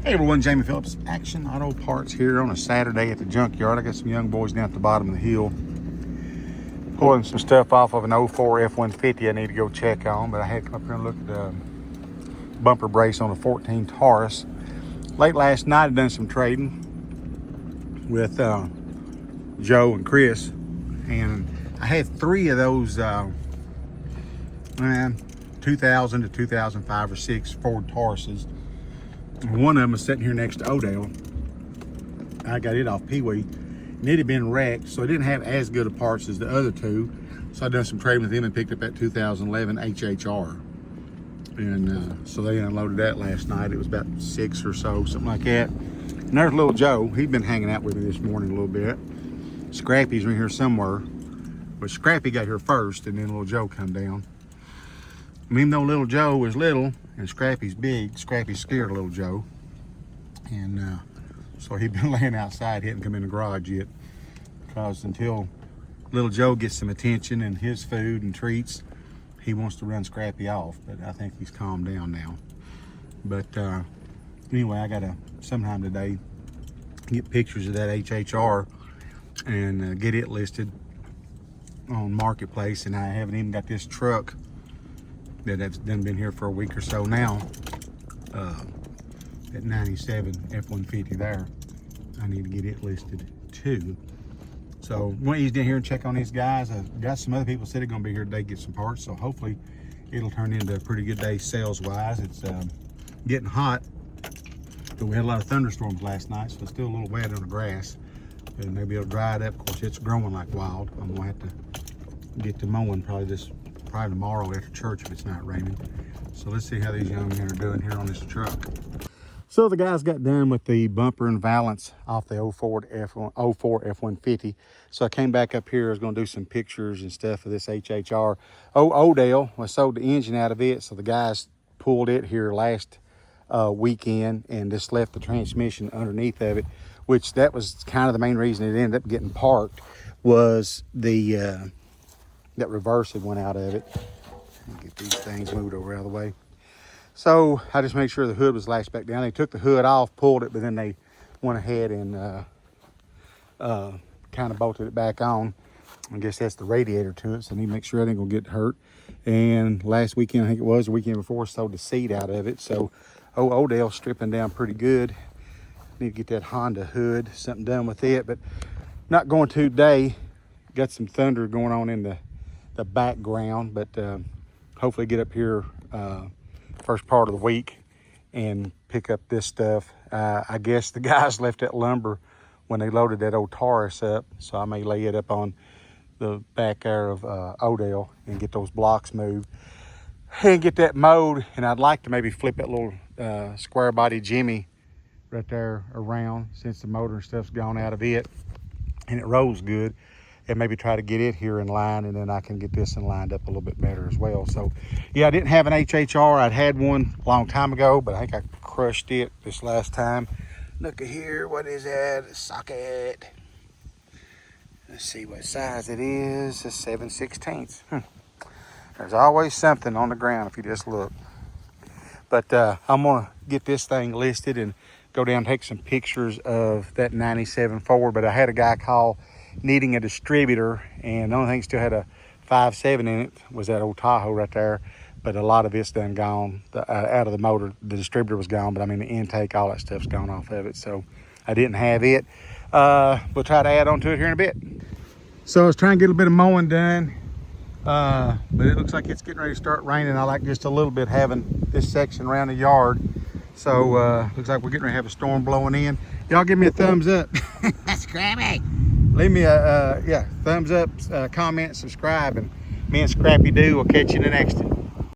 Hey everyone, Jamie Phillips, Action Auto Parts here on a Saturday at the Junkyard. I got some young boys down at the bottom of the hill pulling some stuff off of an 04 F-150 I need to go check on, but I had to come up here and look at the bumper brace on a 14 Taurus. Late last night I done some with Joe and Chris, and I had three of those 2000 to 2005 or 6 Ford Tauruses. One of them is sitting here next to Odell. I got it off Pee-wee, and it had been wrecked, so it didn't have as good of parts as the other two. So I done some trading with him and picked up that 2011 HHR. And so they unloaded that last night. It was about 6 or so, something like that. And there's little Joe. He'd been hanging out with me this morning a little bit. Scrappy's in here somewhere, but Scrappy got here first, and then little Joe come down. And even though little Joe is little and Scrappy's big, Scrappy scared little Joe. And so he'd been laying outside. He hadn't come in the garage yet, because until little Joe gets some attention and his food and treats, he wants to run Scrappy off. But I think he's calmed down now. But anyway, I gotta sometime today get pictures of that HHR and get it listed on Marketplace. And I haven't even got this truck that's done been here for a week or so now, that 97 F-150 there. I need to get it listed too. So when he's down here and check on these guys, I've got some other people said they're gonna be here today to get some parts, so hopefully it'll turn into a pretty good day sales wise. It's getting hot, but we had a lot of thunderstorms last night, so it's still a little wet on the grass, and maybe it'll dry it up. Of course, it's growing like wild. I'm gonna have to get to mowing probably tomorrow after church if it's not raining. So let's see how these young men are doing here on this truck. So the guys got done with the bumper and valance off the 04 F-150. So I came back up here. I was going to do some pictures and stuff of this HHR. Odell, I sold the engine out of it, so the guys pulled it here last weekend and just left the transmission underneath of it, which that was kind of the main reason it ended up getting parked, was the that reverse had went out of it. Get these things moved over out of the way. So I just made sure the hood was lashed back down. They took the hood off, pulled it, but then they went ahead and kind of bolted it back on. I guess that's the radiator to it, so I need to make sure I ain't gonna get hurt. And last weekend, I think it was, the weekend before, sold the seat out of it. So Odell's stripping down pretty good. Need to get that Honda hood, something done with it, but not going to today. Got some thunder going on in the background, but hopefully get up here first part of the week and pick up this stuff. I guess the guys left that lumber when they loaded that old Taurus up, so I may lay it up on the back there of Odell and get those blocks moved and get that mowed. And I'd like to maybe flip that little square body Jimmy right there around, since the motor and stuff's gone out of it and it rolls good, and maybe try to get it here in line, and then I can get this in lined up a little bit better as well. So yeah, I didn't have an HHR. I'd had one a long time ago, but I think I crushed it this last time. Look at here, what is that? A socket. Let's see what size it is. A 7/16. There's always something on the ground if you just look. But I'm gonna get this thing listed and go down and take some pictures of that 97 Ford. But I had a guy call needing a distributor, and the only thing still had a 5.7 in it was that old Tahoe right there, but a lot of it's done gone out of the motor. The distributor was gone, but I mean the intake, all that stuff's gone off of it, so I didn't have it. We'll try to add on to it here in a bit. So I was trying to get a bit of mowing done, but it looks like it's getting ready to start raining. I like just a little bit having this section around the yard, so looks like we're getting ready to have a storm blowing in. Y'all give me a thumbs up. That's Scrappy. Leave me a thumbs up, comment, subscribe, and me and Scrappy Doo will catch you in the next one.